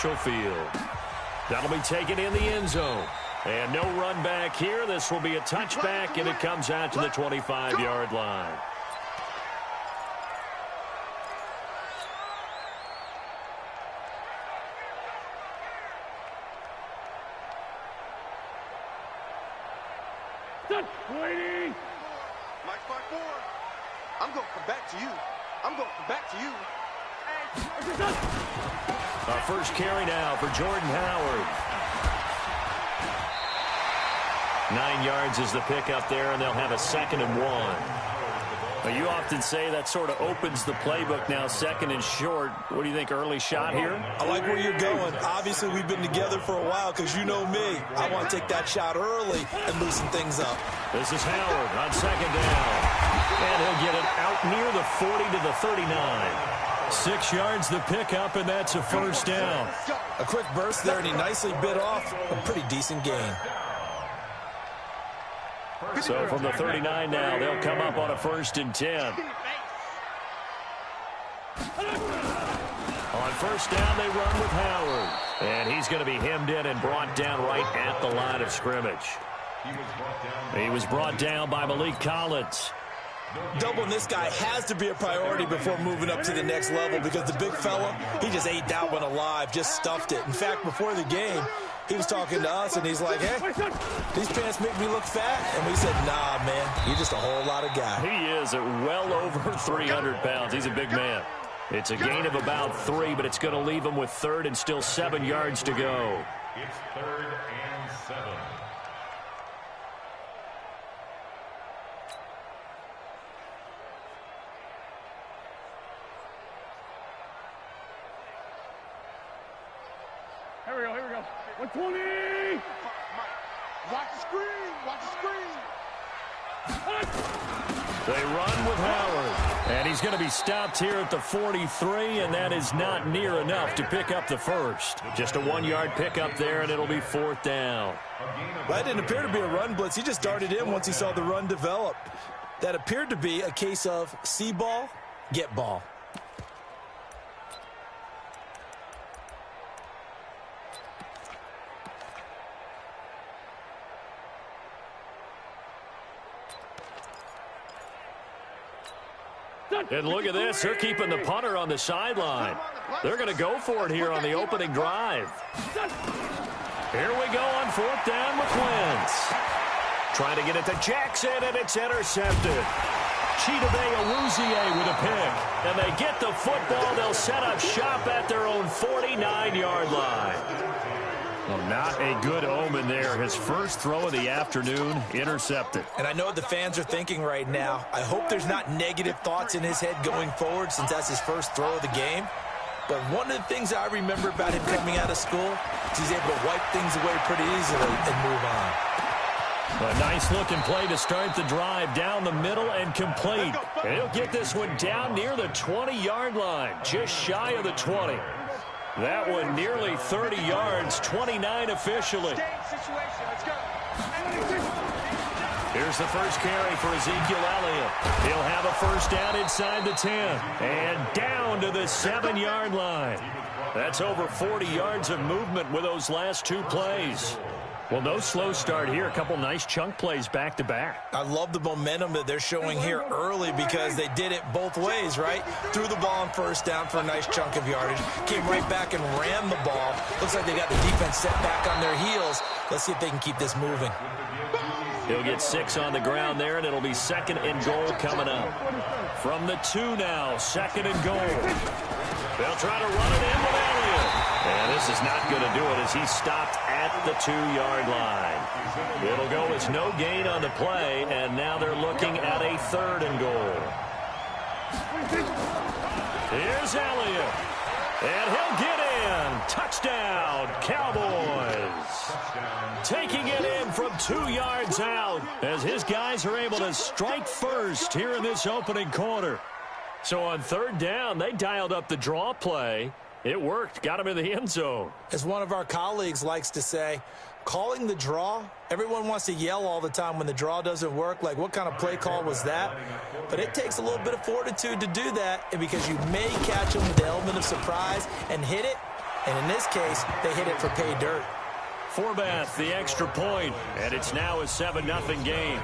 neutral field. That'll be taken in the end zone. And no run back here. This will be a touchback, and it comes out to the 25-yard line. Waiting. Mike 5-4. I'm going to come back to you. I'm going to come back to you. Our first carry now for Jordan Howard. 9 yards is the pickup there, and they'll have a 2nd and 1. Well, you often say that sort of opens the playbook now, 2nd and short. What do you think, early shot here? I like where you're going. Obviously, we've been together for a while because you know me. I want to take that shot early and loosen things up. This is Howard on 2nd down. And he'll get it out near the 40 to the 39. 6 yards the pickup, and that's a first down. A quick burst there, and he nicely bit off a pretty decent gain. So from the 39 now, they'll come up on a 1st and 10. On 1st down, they run with Howard. And he's going to be hemmed in and brought down right at the line of scrimmage. He was brought down by Malik Collins. Doubling this guy has to be a priority before moving up to the next level because the big fella, he just ate that one alive, just stuffed it. In fact, before the game, he was talking to us, and he's like, hey, these pants make me look fat. And we said, nah, man, you're just a whole lot of guy. He is at well over 300 pounds. He's a big man. It's a gain of about 3, but it's going to leave him with 3rd and still 7 yards to go. It's 3rd and 7. Here we go. 120. Watch the screen. Watch the screen. They run with Howard. And he's going to be stopped here at the 43, and that is not near enough to pick up the first. Just a 1-yard pickup there, and it'll be 4th down. Well, that didn't appear to be a run blitz. He just darted in once he saw the run develop. That appeared to be a case of see ball, get ball. And look at this. They're keeping the punter on the sideline. They're going to go for it here on the opening drive. Here we go on 4th down with Wentz. Trying to get it to Jackson, and it's intercepted. Chidobe Awuzie with a pick. And they get the football. They'll set up shop at their own 49-yard line. Well, not a good omen there. His first throw of the afternoon intercepted. And I know what the fans are thinking right now. I hope there's not negative thoughts in his head going forward since that's his first throw of the game. But one of the things I remember about him coming out of school is he's able to wipe things away pretty easily and move on. A nice-looking play to start the drive down the middle and complete. And he'll get this one down near the 20-yard line, just shy of the 20. That one nearly 30 yards, 29 officially. Here's the first carry for Ezekiel Elliott. He'll have a first down inside the 10. And down to the 7-yard line. That's over 40 yards of movement with those last 2 plays. Well, no slow start here. A couple nice chunk plays back-to-back. I love the momentum that they're showing here early because they did it both ways, right? Threw the ball on 1st down for a nice chunk of yardage. Came right back and ran the ball. Looks like they got the defense set back on their heels. Let's see if they can keep this moving. He'll get 6 on the ground there, and it'll be 2nd and goal coming up. From the 2 now, 2nd and goal. They'll try to run it in with Elliott. And this is not going to do it as he's stopped at the 2-yard line. It'll go as no gain on the play, and now they're looking at a 3rd and goal. Here's Elliott. And he'll get in. Touchdown, Cowboys. Taking it in from 2 yards out as his guys are able to strike first here in this opening quarter. So on 3rd down, they dialed up the draw play. It worked. Got him in the end zone. As one of our colleagues likes to say, calling the draw, everyone wants to yell all the time when the draw doesn't work, like what kind of play call was that? But it takes a little bit of fortitude to do that, and because you may catch them with the element of surprise and hit it, And in this case, they hit it for pay dirt. Forbath, the extra point, and it's now a 7-0 game.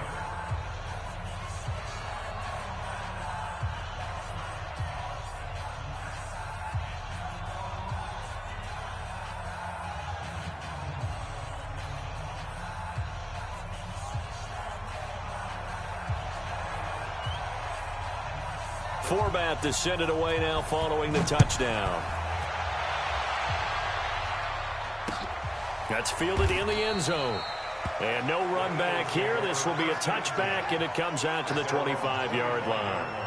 Forbath to send it away now following the touchdown. That's fielded in the end zone. And no run back here. This will be a touchback, and it comes out to the 25-yard line.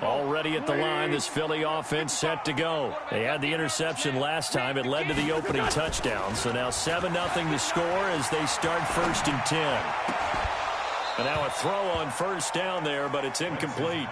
Already at the line, this Philly offense set to go. They had the interception last time. It led to the opening touchdown. So now 7-0 to score as they start 1st and 10. And now a throw on 1st down there, but it's incomplete.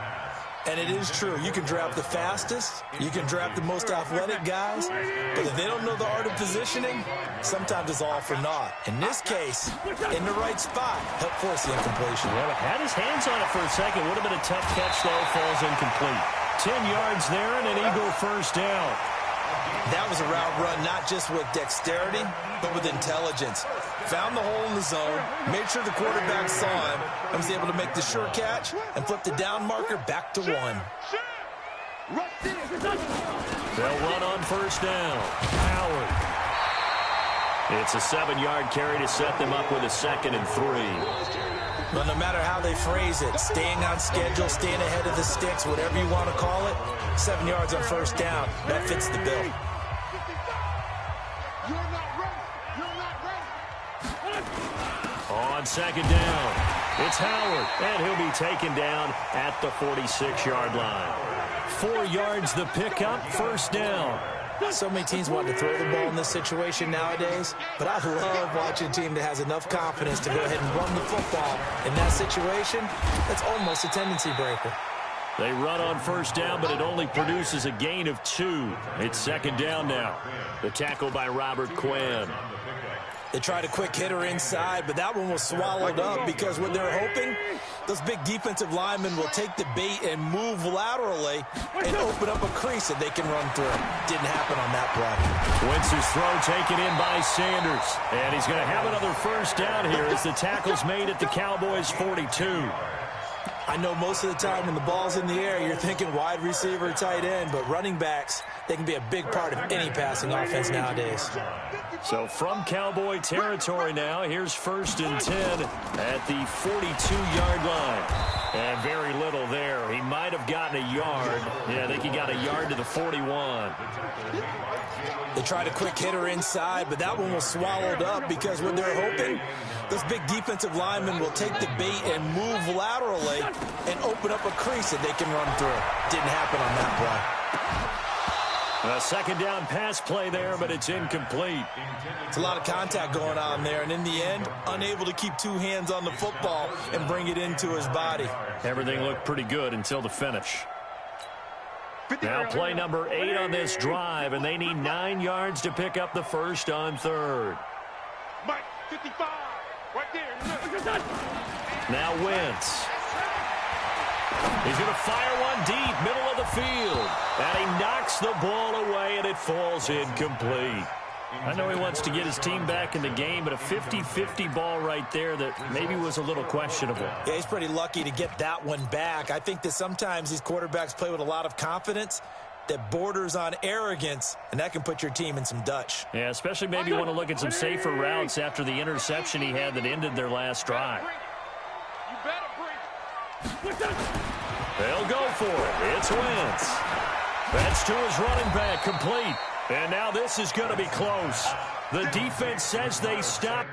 And it is true. You can draft the fastest. You can draft the most athletic guys. But if they don't know the art of positioning, sometimes it's all for naught. In this case, in the right spot, helped force the incompletion. Well, had his hands on it for a second. Would have been a tough catch, though. Falls incomplete. 10 yards there and an Eagle 1st down. That was a route run not just with dexterity, but with intelligence. Found the hole in the zone, made sure the quarterback saw him, and was able to make the sure catch and flip the down marker back to 1. They'll run on 1st down. Howard. It's a 7-yard carry to set them up with a 2nd and 3. Well, no matter how they phrase it, staying on schedule, staying ahead of the sticks, whatever you want to call it, 7 yards on 1st down, that fits the bill. On 2nd down, it's Howard, and he'll be taken down at the 46-yard line. 4 yards the pickup, 1st down. So many teams want to throw the ball in this situation nowadays, but I love watching a team that has enough confidence to go ahead and run the football. In that situation, that's almost a tendency breaker. They run on 1st down, but it only produces a gain of 2. It's 2nd down now. The tackle by Robert Quinn. They tried a quick hitter inside, but that one was swallowed up because what they're hoping, those big defensive linemen will take the bait and move laterally and open up a crease that they can run through. Didn't happen on that play. Wentz's throw taken in by Sanders. And he's going to have another 1st down here as the tackle's made at the Cowboys' 42. I know most of the time when the ball's in the air, you're thinking wide receiver, tight end, but running backs, they can be a big part of any passing offense nowadays. So from Cowboy territory now, here's 1st and 10 at the 42-yard line. And very little there. He might have gotten a yard. Yeah, I think he got a yard to the 41. They tried a quick hitter inside, but that one was swallowed up because what they're hoping, those big defensive linemen will take the bait and move laterally and open up a crease that they can run through. Didn't happen on that play. A 2nd down pass play there, but it's incomplete. It's a lot of contact going on there, and in the end, unable to keep 2 hands on the football and bring it into his body. Everything looked pretty good until the finish. Now play number 8 on this drive, and they need 9 yards to pick up the 1st on 3rd. Mike, 55, right there. Now Wentz. He's going to fire one deep, middle of the field. And he knocks the ball away, and it falls incomplete. I know he wants to get his team back in the game, but a 50-50 ball right there that maybe was a little questionable. Yeah, he's pretty lucky to get that one back. I think that sometimes these quarterbacks play with a lot of confidence that borders on arrogance, and that can put your team in some Dutch. Yeah, especially maybe you want to look at some safer routes after the interception he had that ended their last drive. You better break. They'll go for it. It's Wentz. That's to his running back, complete. And now this is going to be close. The defense says they stop.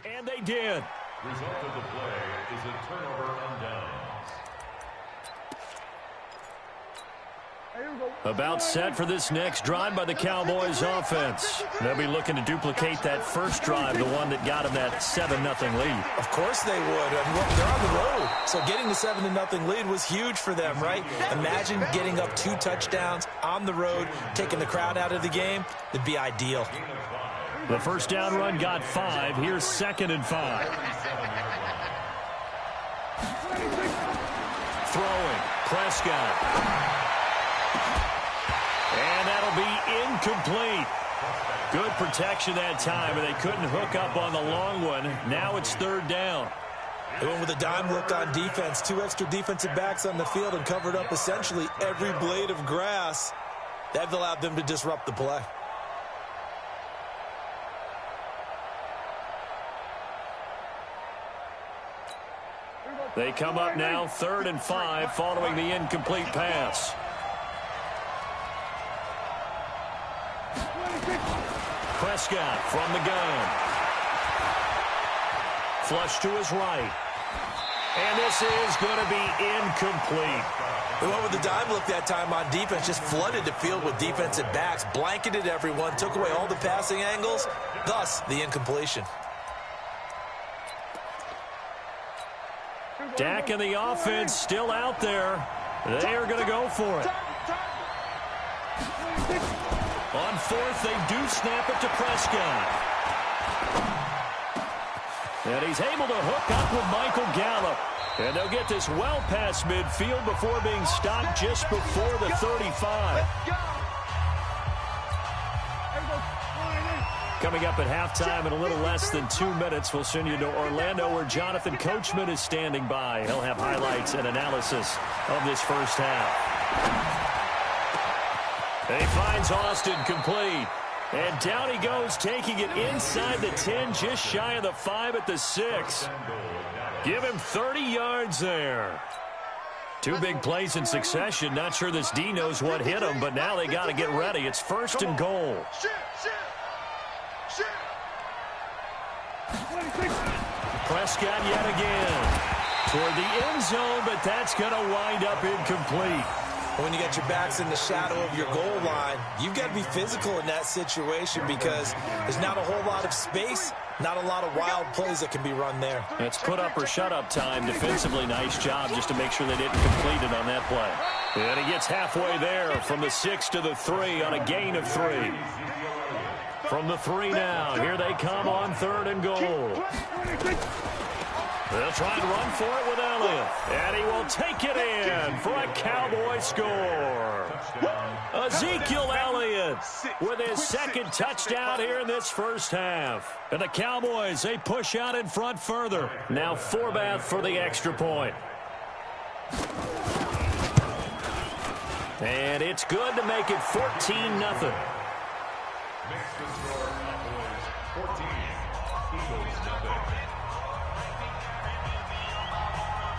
And they did. Result of the play is a turnover on downs. About set for this next drive by the Cowboys offense. They'll be looking to duplicate that first drive, the one that got them that 7-0 lead. Of course they would. And look, they're on the road. So getting the 7-0 lead was huge for them, right? Imagine getting up 2 touchdowns on the road, taking the crowd out of the game. It'd be ideal. The 1st down run got 5. Here's 2nd and 5. throwing. Prescott. And that'll be incomplete. Good protection that time, and they couldn't hook up on the long one. Now it's third down. They went with a dime look on defense. 2 extra defensive backs on the field and covered up essentially every blade of grass. That allowed them to disrupt the play. They come up now 3rd and 5 following the incomplete pass. Prescott from the gun. Flush to his right. And this is going to be incomplete. They went with the dime look that time on defense, just flooded the field with defensive backs, blanketed everyone, took away all the passing angles, thus the incompletion. Dak and the offense still out there. They are going to go for it. On 4th, they do snap it to Prescott. And he's able to hook up with Michael Gallup. And they'll get this well past midfield before being stopped just before the 35. Coming up at halftime in a little less than 2 minutes, we'll send you to Orlando where Jonathan Coachman is standing by. He'll have highlights and analysis of this first half. He finds Austin complete. And down he goes, taking it inside the 10, just shy of the 5 at the 6. Give him 30 yards there. 2 big plays in succession. Not sure this D knows what hit him, but now they got to get ready. It's 1st and goal. Prescott yet again toward the end zone, but that's going to wind up incomplete. When you got your backs in the shadow of your goal line, you've got to be physical in that situation because there's not a whole lot of space, not a lot of wild plays that can be run there. It's put up or shut up time. Defensively, nice job just to make sure they didn't complete it on that play. And he gets halfway there from the 6 to the 3 on a gain of 3. From the 3 now, here they come on 3rd and goal. They'll try and run for it with Elliott. And he will take it in for a Cowboy score. Ezekiel Elliott with his 2nd touchdown here in this first half. And the Cowboys, they push out in front further. Now Forbath for the extra point. And it's good to make it 14-0.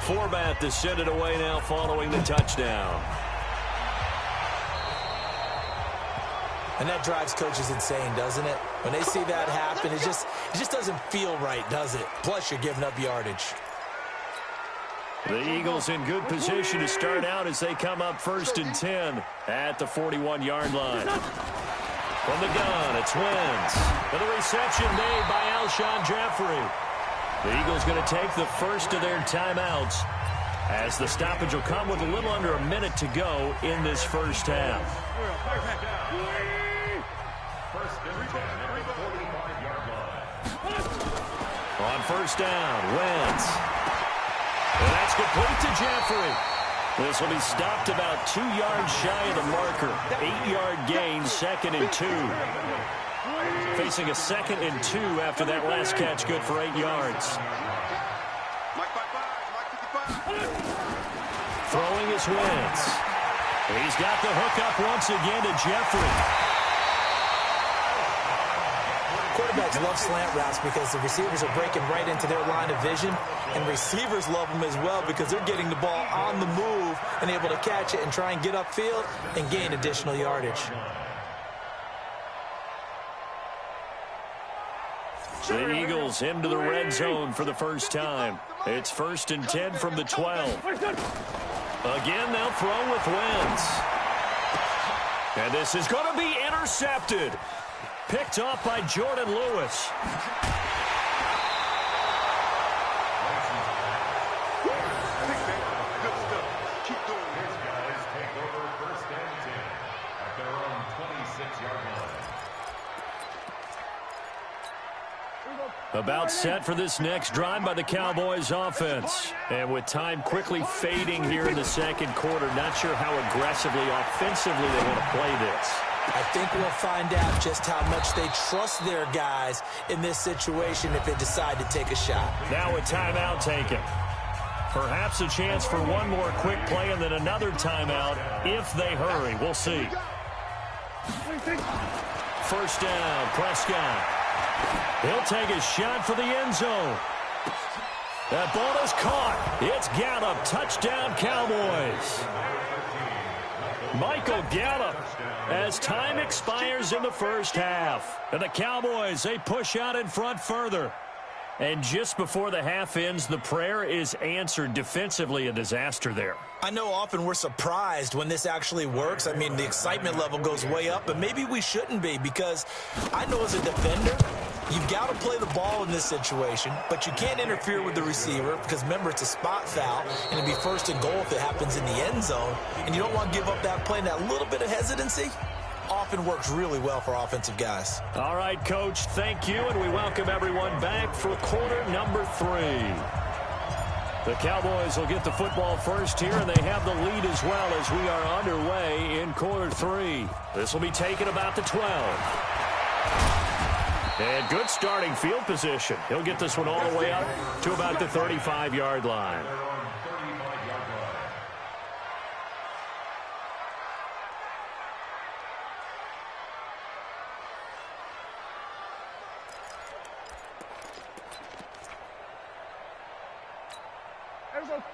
Forbath to send it away now following the touchdown. And that drives coaches insane, doesn't it? When they see that happen, it just doesn't feel right, does it? Plus, you're giving up yardage. The Eagles in good position to start out as they come up 1st and 10 at the 41-yard line. From the gun, it's Wentz. With a reception made by Alshon Jeffrey. The Eagles going to take the first of their timeouts as the stoppage will come with a little under a minute to go in this first half. On 1st down, Wentz. And that's complete to Jeffrey. This will be stopped about 2 yards shy of the marker. 8-yard gain, 2nd and 2. Facing a 2nd and 2 after that last catch, good for 8 yards. Throwing is Wentz. He's got the hookup once again to Jeffrey. Quarterbacks love slant routes because the receivers are breaking right into their line of vision, and receivers love them as well because they're getting the ball on the move and able to catch it and try and get upfield and gain additional yardage. The Eagles into the red zone for the first time. It's 1st and 10 from the 12. Again, they'll throw with Wentz. And this is going to be intercepted. Picked off by Jordan Lewis. About set for this next drive by the Cowboys offense. And with time quickly fading here in the second quarter, not sure how aggressively, offensively they want to play this. I think we'll find out just how much they trust their guys in this situation if they decide to take a shot. Now a timeout taken. Perhaps a chance for one more quick play and then another timeout if they hurry. We'll see. First down, Prescott. He'll take a shot for the end zone. That ball is caught. It's Gallup. Touchdown, Cowboys. Michael Gallup as time expires in the first half. And the Cowboys, they push out in front further. And just before the half ends, the prayer is answered. Defensively, a disaster there. I know often we're surprised when this actually works. I mean, the excitement level goes way up, but maybe we shouldn't be, because I know as a defender, you've got to play the ball in this situation, but you can't interfere with the receiver because, remember, it's a spot foul, and it'd be first and goal if it happens in the end zone, and you don't want to give up that play, and that little bit of hesitancy often works really well for offensive guys. All right, Coach, thank you, and we welcome everyone back for quarter number 3. The Cowboys will get the football first here, and they have the lead as well as we are underway in quarter 3. This will be taken about the 12. And good starting field position. He'll get this one all the way up to about the 35-yard line.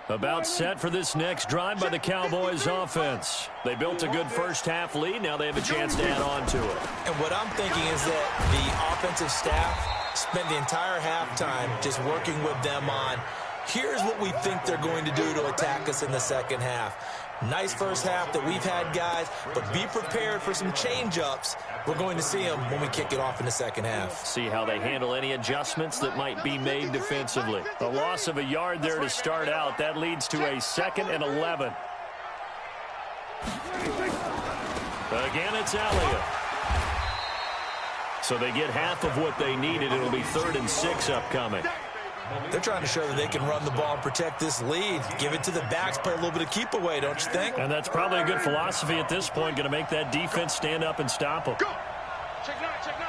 About set for this next drive by the Cowboys offense. They built a good first-half lead. Now they have a chance to add on to it. And what I'm thinking is that the offensive staff spent the entire halftime just working with them on, here's what we think they're going to do to attack us in the second half. Nice first half that we've had, guys, but be prepared for some change-ups. We're going to see them when we kick it off in the second half. See how they handle any adjustments that might be made defensively. A loss of a yard there to start out. That leads to a 2nd and 11. Again, it's Elliott. So they get half of what they needed. It'll be 3rd and 6 upcoming. They're trying to show that they can run the ball and protect this lead. Give it to the backs, play a little bit of keep away, don't you think? And that's probably a good philosophy at this point, going to make that defense stand up and stop them. Go! Check 9, check 9.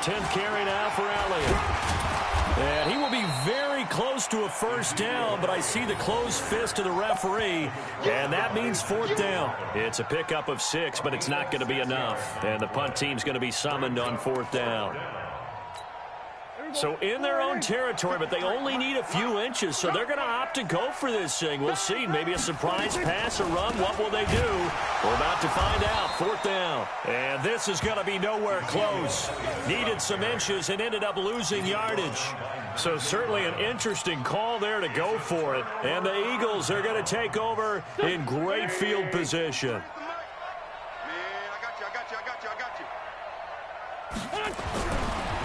10th carry now for Elliott. And he will be very close to a first down, but I see the closed fist of the referee, and that means 4th down. It's a pickup of 6, but it's not going to be enough. And the punt team's going to be summoned on 4th down. So in their own territory, but they only need a few inches, so they're going to opt to go for this thing. We'll see. Maybe a surprise pass or run. What will they do? We're about to find out. 4th down. And this is going to be nowhere close. Needed some inches and ended up losing yardage. So certainly an interesting call there to go for it. And the Eagles are going to take over in great field position. Man, I got you.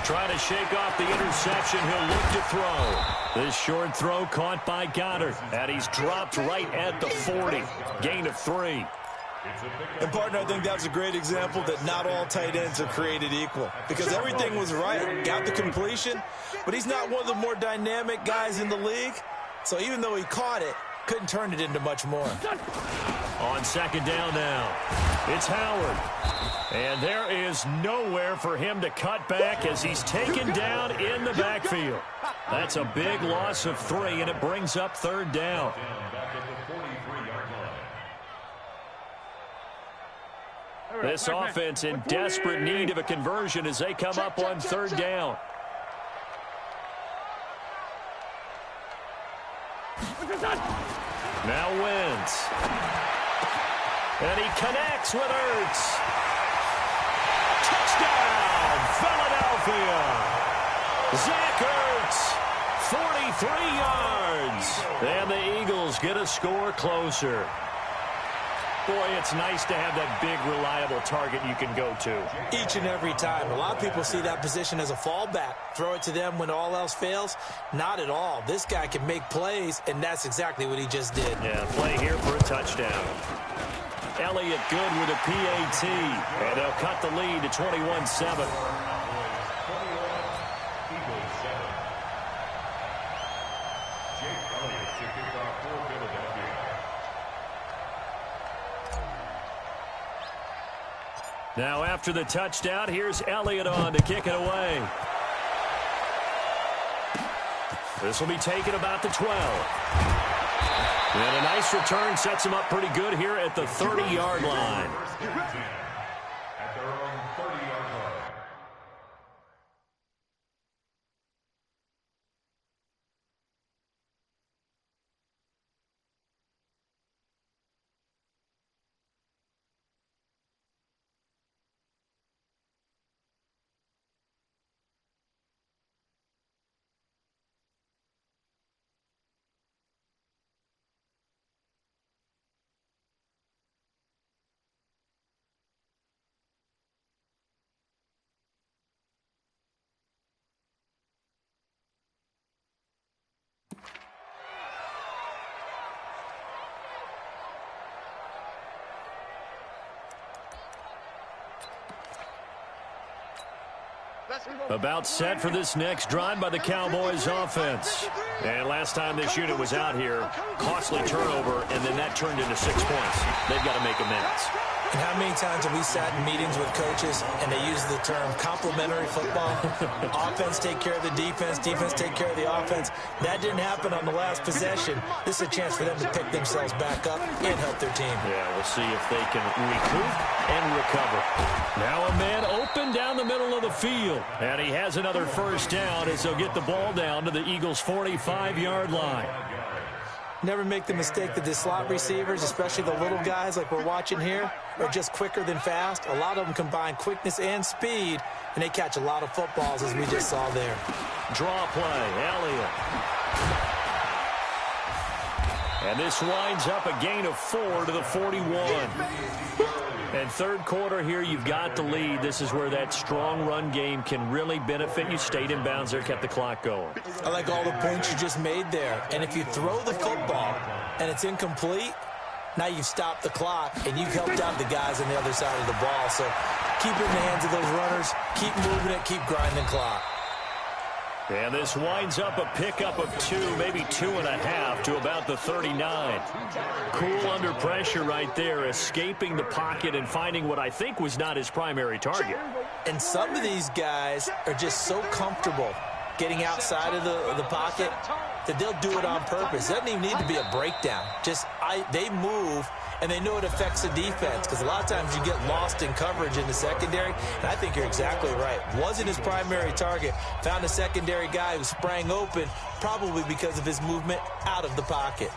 Trying to shake off the interception. He'll look to throw. This short throw caught by Goddard. And he's dropped right at the 40. Gain of 3. And, partner, I think that's a great example that not all tight ends are created equal. Because everything was right. Got the completion. But he's not one of the more dynamic guys in the league. So even though he caught it, couldn't turn it into much more. On 2nd down now, it's Howard. And there is nowhere for him to cut back as he's taken down in the backfield. That's a big loss of 3, and it brings up 3rd down. This offense in desperate need of a conversion as they come up on 3rd down. Now Wentz. And he connects with Ertz. Touchdown, Philadelphia. Zach Ertz, 43 yards. And the Eagles get a score closer. Boy, it's nice to have that big, reliable target you can go to. Each and every time. A lot of people see that position as a fallback. Throw it to them when all else fails. Not at all. This guy can make plays, and that's exactly what he just did. Yeah, play here for a touchdown. Elliott good with a PAT. And they'll cut the lead to 21-7. Now after the touchdown, here's Elliott on to kick it away. This will be taken about the 12. And a nice return sets him up pretty good here at the 30-yard line. At their own 30-yard line. About set for this next drive by the Cowboys offense. And last time this unit was out here, costly turnover, and then that turned into 6 points. They've got to make amends. And how many times have we sat in meetings with coaches and they use the term complementary football? Offense take care of the defense, defense take care of the offense. That didn't happen on the last possession. This is a chance for them to pick themselves back up and help their team. Yeah, we'll see if they can recoup and recover. Now a man open down the middle of the field. And he has another first down as they'll get the ball down to the Eagles' 45-yard line. Never make the mistake that the slot receivers, especially the little guys like we're watching here, are just quicker than fast. A lot of them combine quickness and speed, and they catch a lot of footballs, as we just saw there. Draw play, Elliott. And this winds up a gain of 4 to the 41. And third quarter here, you've got the lead. This is where that strong run game can really benefit you. Stayed in bounds there, kept the clock going. I like all the points you just made there. And if you throw the football and it's incomplete, now you've stopped the clock and you've helped out the guys on the other side of the ball. So keep it in the hands of those runners. Keep moving it. Keep grinding clock. And this winds up a pickup of 2, maybe 2.5 to about the 39. Cool under pressure right there, escaping the pocket and finding what I think was not his primary target. And some of these guys are just so comfortable getting outside of the pocket that they'll do it on purpose. It doesn't even need to be a breakdown. They move, and they know it affects the defense because a lot of times you get lost in coverage in the secondary, and I think you're exactly right. Wasn't his primary target. Found a secondary guy who sprang open, probably because of his movement out of the pocket.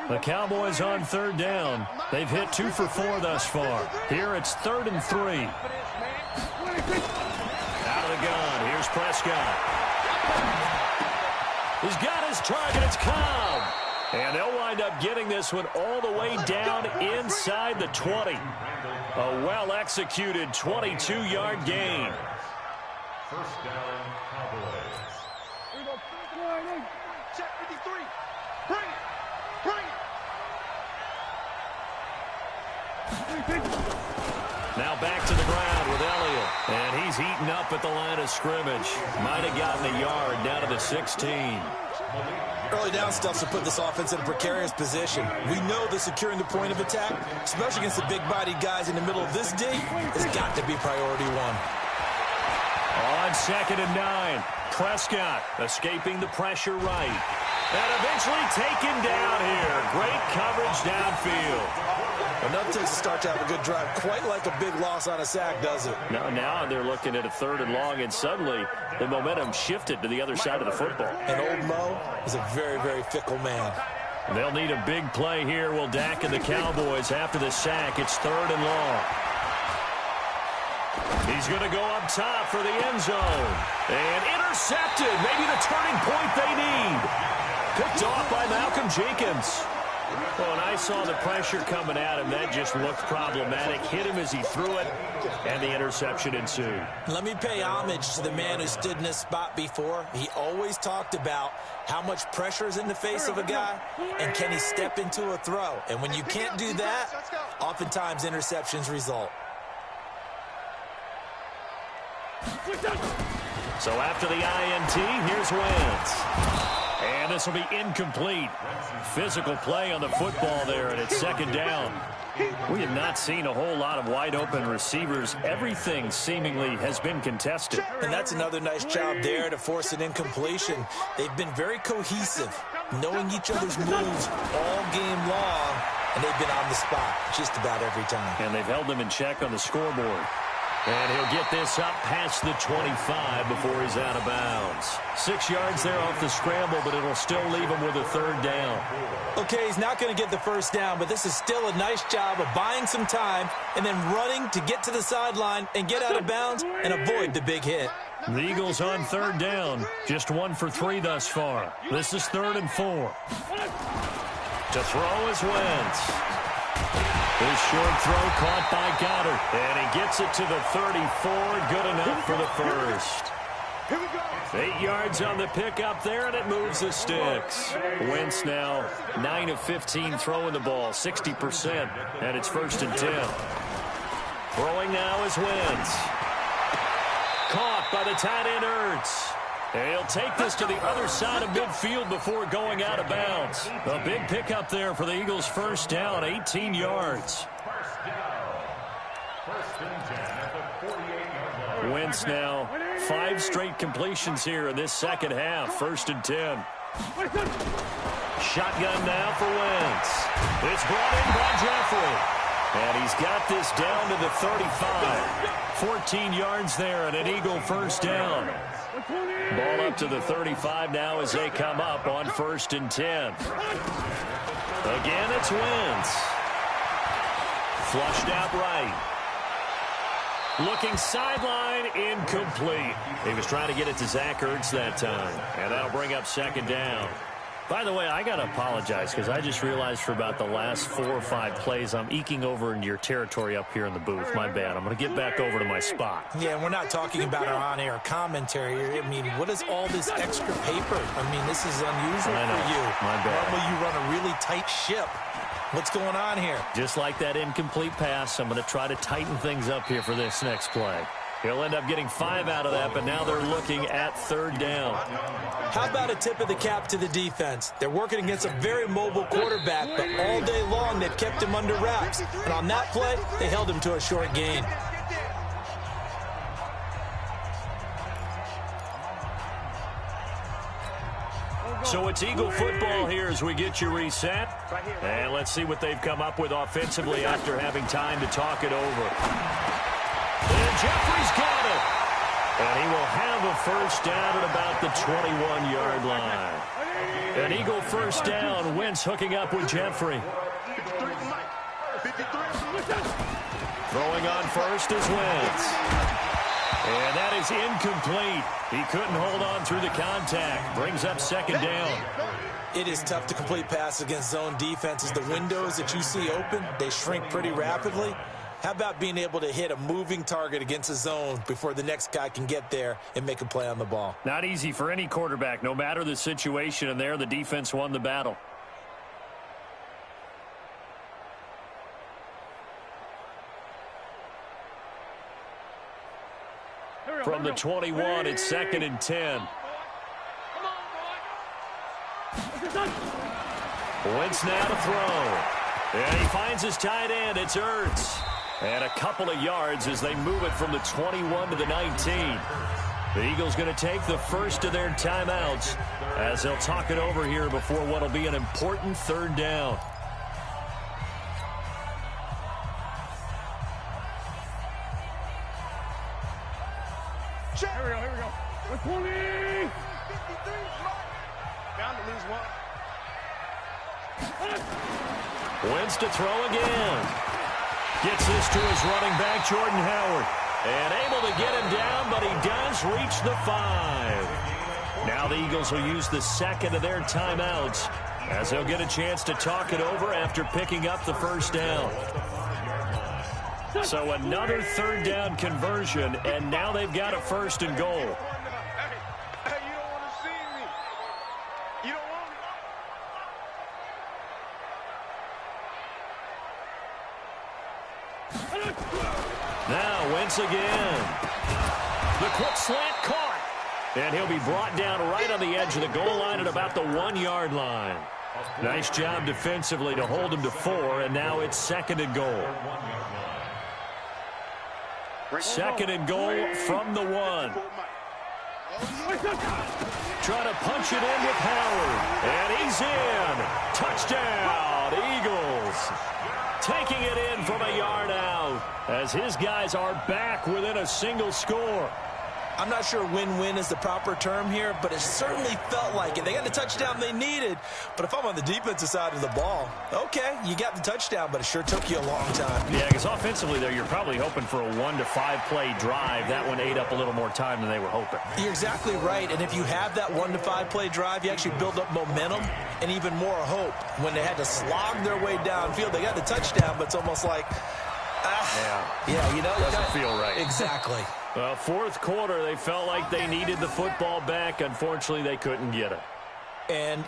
The Cowboys on third down. They've hit 2 for 4 thus far. Here it's 3rd and 3. Out of the gun. Here's Prescott. He's got his target. It's Cobb. And they'll wind up getting this one all the way down inside the 20. A well-executed 22-yard gain. First down, Cowboys. Check 53. Bring it. Bring it. Now back to the ground with Elliott. And he's eaten up at the line of scrimmage. Might have gotten a yard down to the 16. Early down stuffs to put this offense in a precarious position. We know that securing the point of attack, especially against the big-bodied guys in the middle of this D, has got to be priority 1. On 2nd and 9, Prescott escaping the pressure right. And eventually taken down here. Great coverage downfield. Enough to start to have a good drive. Quite like a big loss on a sack, does it? Now they're looking at a 3rd and long, and suddenly the momentum shifted to the other side of the football. And old Mo is a very, very fickle man. They'll need a big play here. Will Dak and the Cowboys after the sack. It's 3rd and long. He's going to go up top for the end zone. And intercepted. Maybe the turning point they need. Picked off by Malcolm Jenkins. Well, and I saw the pressure coming at him. That just looked problematic. Hit him as he threw it, and the interception ensued. Let me pay homage to the man who stood in this spot before. He always talked about how much pressure is in the face of a guy, and can he step into a throw. And when you can't do that, oftentimes interceptions result. So after the INT, here's Wentz. And this will be incomplete. Physical play on the football there, and it's second down. We have not seen a whole lot of wide-open receivers. Everything seemingly has been contested. And that's another nice job there to force an incompletion. They've been very cohesive, knowing each other's moves all game long, and they've been on the spot just about every time. And they've held them in check on the scoreboard. And he'll get this up past the 25 before he's out of bounds. 6 yards there off the scramble, but it'll still leave him with a third down. Okay, he's not going to get the first down, but this is still a nice job of buying some time and then running to get to the sideline and get out of bounds and avoid the big hit. The Eagles on third down. Just 1 for 3 thus far. This is 3rd and 4. To throw is Wentz. His short throw caught by Goddard. And he gets it to the 34. Good enough for the first. 8 yards on the pickup there, and it moves the sticks. Wentz now 9 of 15 throwing the ball, 60%. And it's 1st and 10. Throwing now is Wentz. Caught by the tight end Ertz. And he'll take this to the other side of midfield before going out of bounds. A big pickup there for the Eagles' first down, 18 yards. Wentz now 5 straight completions here in this second half, 1st and 10. Shotgun now for Wentz. It's brought in by Jeffrey. And he's got this down to the 35. 14 yards there and an Eagle first down. Ball up to the 35 now as they come up on 1st and 10. Again, it's Wentz. Flushed out right. Looking sideline, incomplete. He was trying to get it to Zach Ertz that time. And that'll bring up 2nd down. By the way, I got to apologize because I just realized for about the last 4 or 5 plays, I'm eking over into your territory up here in the booth. My bad. I'm going to get back over to my spot. Yeah, we're not talking about our on-air commentary here. I mean, what is all this extra paper? I mean, this is unusual for you. My bad. Normally you run a really tight ship. What's going on here? Just like that incomplete pass, I'm going to try to tighten things up here for this next play. He'll end up getting 5 out of that, but now they're looking at 3rd down. How about a tip of the cap to the defense? They're working against a very mobile quarterback, but all day long they've kept him under wraps. And on that play, they held him to a short gain. So it's Eagle football here as we get you reset. And let's see what they've come up with offensively after having time to talk it over. And Jeffrey's got it. And he will have a first down at about the 21-yard line. An Eagle first down. Wentz hooking up with Jeffrey. Throwing on first is Wentz. And that is incomplete. He couldn't hold on through the contact. Brings up 2nd down. It is tough to complete passes against zone defenses. The windows that you see open, they shrink pretty rapidly. How about being able to hit a moving target against a zone before the next guy can get there and make a play on the ball? Not easy for any quarterback, no matter the situation, and there the defense won the battle. From the 21, it's 2nd and 10. Wentz now to throw. And he finds his tight end. It's Ertz. And a couple of yards as they move it from the 21 to the 19. The Eagles going to take the first of their timeouts as they'll talk it over here before what will be an important 3rd down. Here we go. 20. 53. Down to lose 1. Wentz to throw again. Gets this to his running back, Jordan Howard. And able to get him down, but he does reach the 5. Now the Eagles will use the 2nd of their timeouts as he'll get a chance to talk it over after picking up the first down. So another third down conversion, and now they've got a 1st and goal. Hey, you don't want to see me. You don't want me. Now Wentz again. The quick slant caught. And he'll be brought down right on the edge of the goal line at about the 1-yard line. Nice job defensively to hold him to 4, and now it's 2nd and goal. 2nd and goal from the 1. Trying to punch it in with Howard. And he's in. Touchdown, Eagles. Taking it in from a yard out as his guys are back within a single score. I'm not sure win-win is the proper term here, but it certainly felt like it. They got the touchdown they needed, but if I'm on the defensive side of the ball, okay, you got the touchdown, but it sure took you a long time. Yeah, because offensively there, you're probably hoping for a 1 to 5 play drive. That one ate up a little more time than they were hoping. You're exactly right, and if you have that 1 to 5 play drive, you actually build up momentum and even more hope. When they had to slog their way downfield, they got the touchdown, but it's almost like, yeah, you know, doesn't feel right. Exactly. Well, 4th quarter, they felt like they needed the football back. Unfortunately, they couldn't get it. And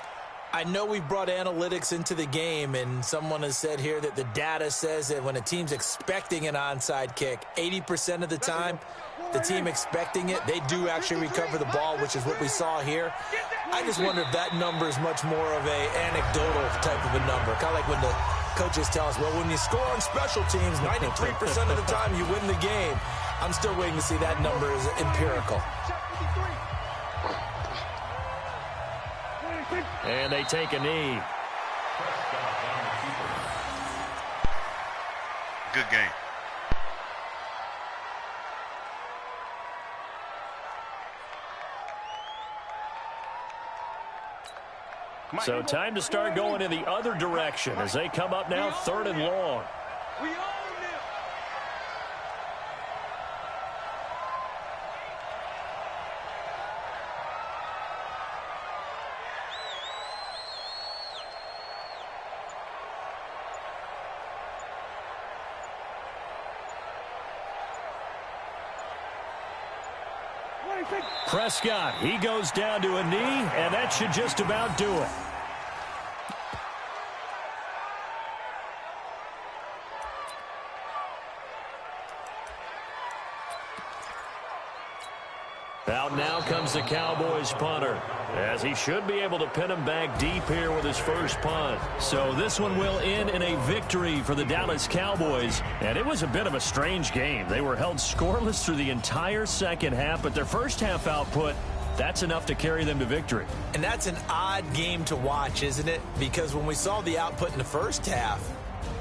I know we've brought analytics into the game, and someone has said here that the data says that when a team's expecting an onside kick, 80% of the time, the team expecting it, they do actually recover the ball, which is what we saw here. I just wonder if that number is much more of a anecdotal type of a number. Kind of like when the coaches tell us, well, when you score on special teams, 93% of the time you win the game. I'm still waiting to see that number is empirical. And they take a knee. Good game. So time to start going in the other direction as they come up now 3rd and long. We own them. Prescott, he goes down to a knee, and that should just about do it. Out now comes the Cowboys punter, as he should be able to pin him back deep here with his first punt. So this one will end in a victory for the Dallas Cowboys, and it was a bit of a strange game. They were held scoreless through the entire second half, but their first half output, that's enough to carry them to victory. And that's an odd game to watch, isn't it? Because when we saw the output in the first half,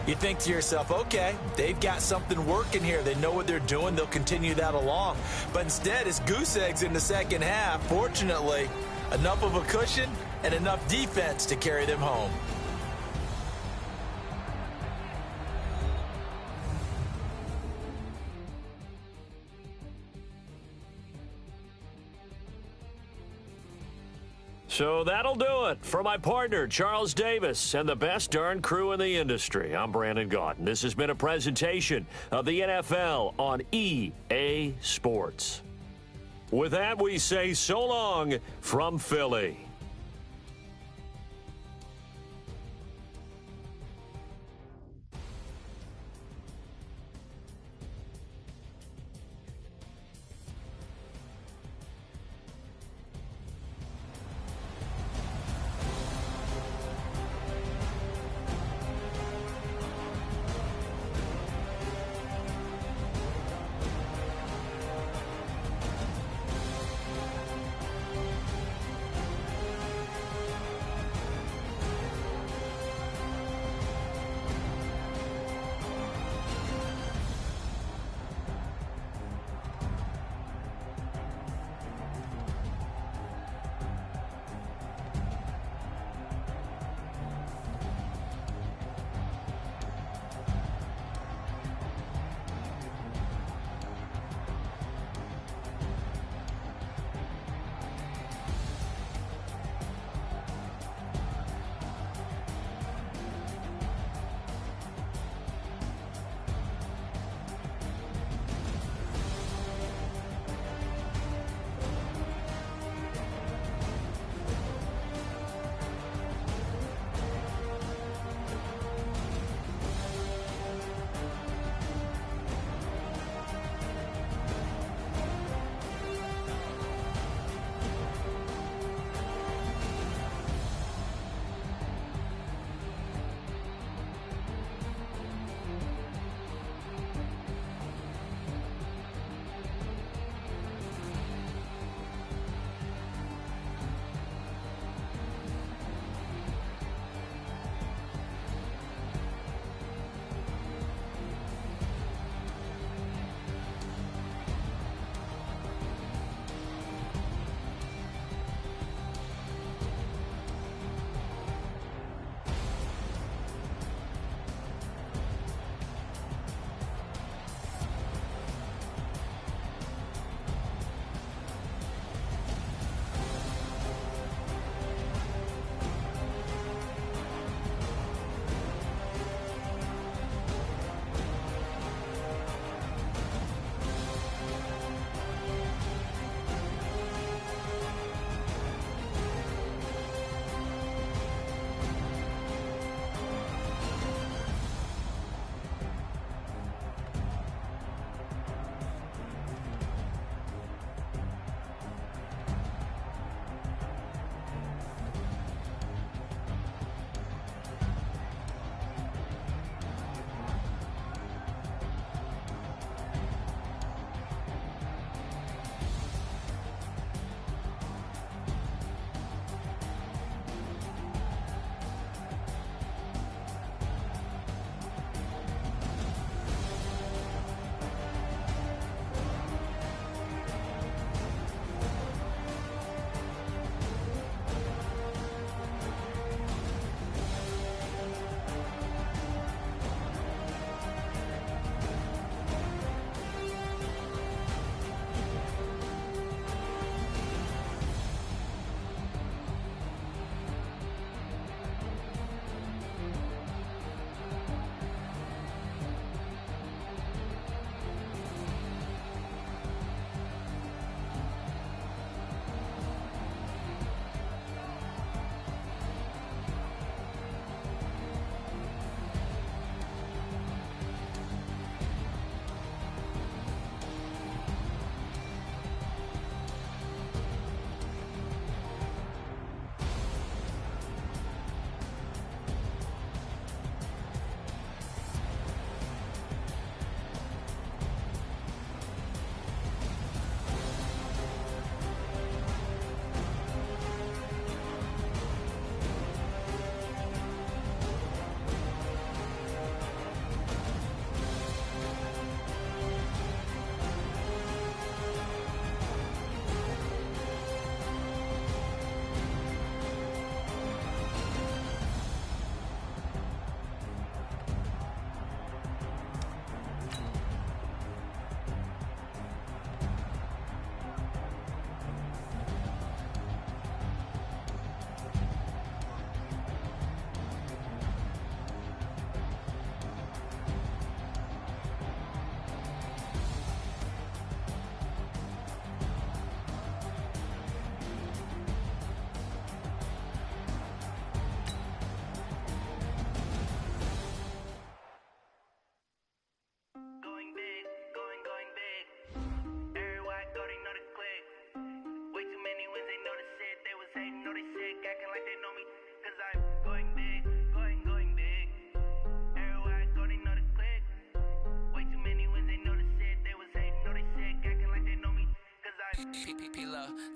you think to yourself, okay, they've got something working here. They know what they're doing. They'll continue that along. But instead, it's goose eggs in the second half. Fortunately, enough of a cushion and enough defense to carry them home. So that'll do it for my partner, Charles Davis, and the best darn crew in the industry. I'm Brandon Gaudin. This has been a presentation of the NFL on EA Sports. With that, we say so long from Philly.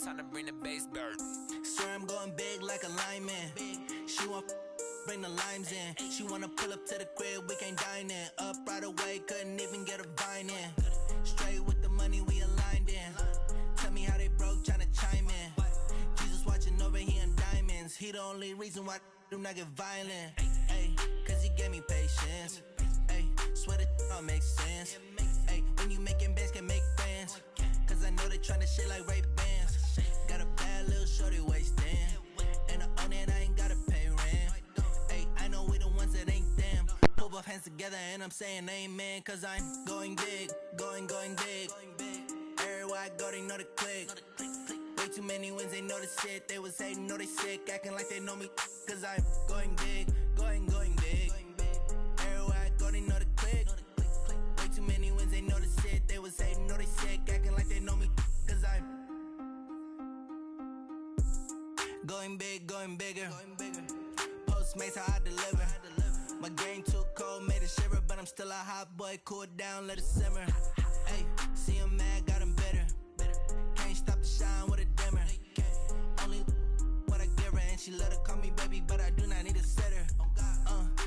Time to bring the bass bird. Swear I'm going big like a lineman. She want bring the limes in. She wanna pull up to the crib, we can't dine in. Up right away, couldn't even get a vine in. Straight with the money we aligned in. Tell me how they broke, tryna chime in. Jesus watching over here in diamonds. He the only reason why I do not get violent. Ay, cause he gave me patience. Ay, swear that all makes sense. Ay, when you making bands, can make friends. Cause I know they tryna shit like Ray-Bans. Got a bad little shorty wasting. And I own it, I ain't gotta pay rent. Ay, I know we the ones that ain't them. Pull both hands together and I'm saying amen. Cause I'm going big, going big. Everywhere I go, they know the click. Way too many wins, they know the shit. They was hating, know they sick, acting like they know me. Cause I'm going big, going big. Everywhere I go, they know the click. Way too many wins, they know the shit. They was hating, know they sick, acting like they know me. Cause I'm going big, going bigger. Postmates how I deliver. My game too cold, made it shiver. But I'm still a hot boy, cool it down, let it simmer. Hey, see him mad, got him bitter. Can't stop the shine with a dimmer. Only what I give her, and she let her call me baby, but I do not need a sitter.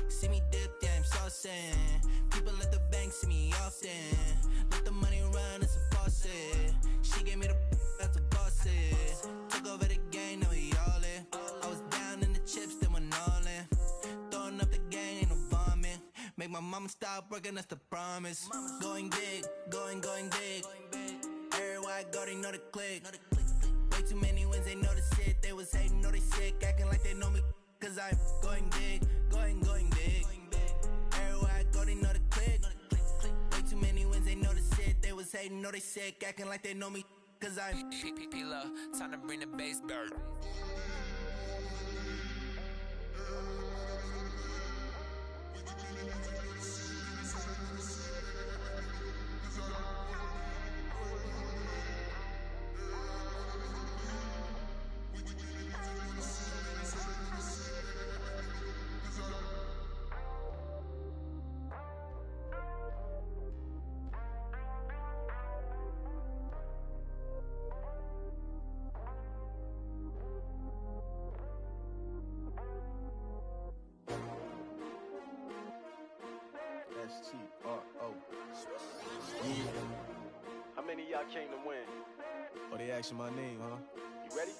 See me dip, yeah, I'm saucing. People at the bank see me often. Let the money run, it's a faucet. She gave me the that's a faucet. Took over the game, now we all in. I was down in the chips, then went all in. Throwing up the gang, ain't no vomit. Make my mama stop working, that's the promise. Going big, going big. Everywhere I go, they know the click. Way too many wins, they know the shit. They was hating, know they sick, acting like they know me. Cause I'm going big, going big. Everywhere I go, they know the click. Way too many wins, they know the shit. They was hating, know they sick, acting like they know me. Cause I'm time to bring the bass bird. S-T-R-O. Yeah. How many of y'all came to win? Oh, they asking my name, huh? You ready?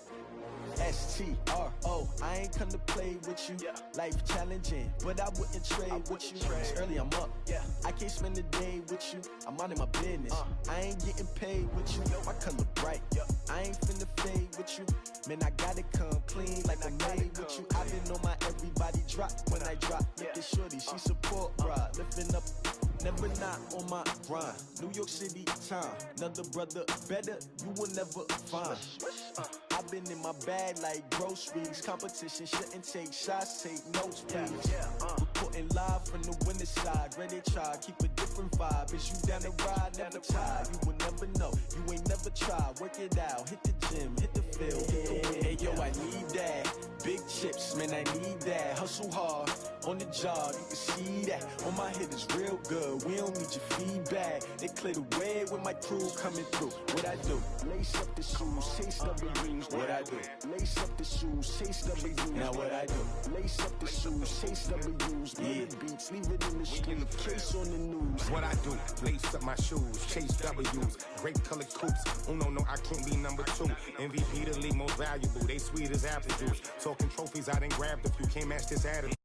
S-T-R-O. I ain't come to play with you. Yeah. Life challenging, but I wouldn't trade with you. It's early, I'm up. Yeah. I can't spend the day with you. I'm minding my business. I ain't getting paid with you. My color bright. I ain't finna fade with you. Man, I gotta come clean like I'm made with you. I've been on my everybody drop when I drop. Look at shorty, she support ride. Lifting up, never not on my grind. New York City time. Another brother better, you will never find. I've been in my bag like groceries. Competition shouldn't take shots, take notes, please. Reporting live from the winning side. Ready to try, keep a different vibe. Is you down the ride, never tired. You will never know, you ain't never tried. Work it out, hit the gym, hit the field, hit the wind. Hey yo, I need that. Big chips, man, I need that. Hustle hard, on the job, you can see that. On my hit is real good, we don't need your feedback. They clear the way with my crew coming through. What I do? Lace up the shoes, chase W's. What I do? Lace up the shoes, chase W's. Now what I do? Lace up the shoes, chase W's. Yeah. Beats, leave it in the street, case on the news. What I do? Lace up my shoes, chase W's. Great colored coops. Oh no, I can't be number 2. MVP the league most valuable. They sweet as apple juice. Talking trophies, I done grabbed a few. Can't match this attitude.